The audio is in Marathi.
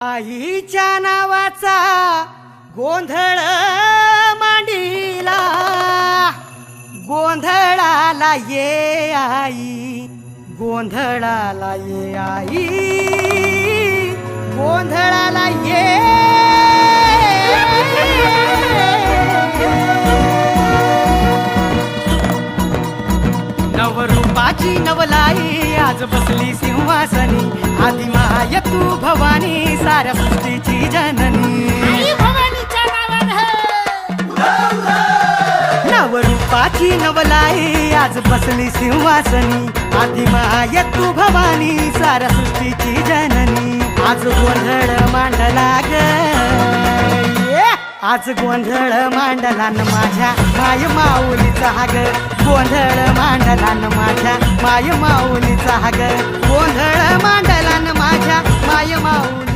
आईच्या नावाचा गोंधळ मांडीला, गोंधळाला ये आई, गोंधळाला ये आई, गोंधळाला ये। नवरूपाची नवलाई आज बसली सिंहासनी, आदि माय तू भवानी साऱ्या सृष्टीची जननी। नवरूपाची नवलाई आज बसली सिंहासनी, आदि माय तू भवानी साऱ्या सृष्टीची जननी। आज गोंधळ मांडला ग, आज गोंधळ मांडला न माझ्या माय माऊलीचा ग, गोंधळ मांडला न माझ्या माय माऊलीचा ग, गोंधळ मांडला न माझ्या माय माऊली।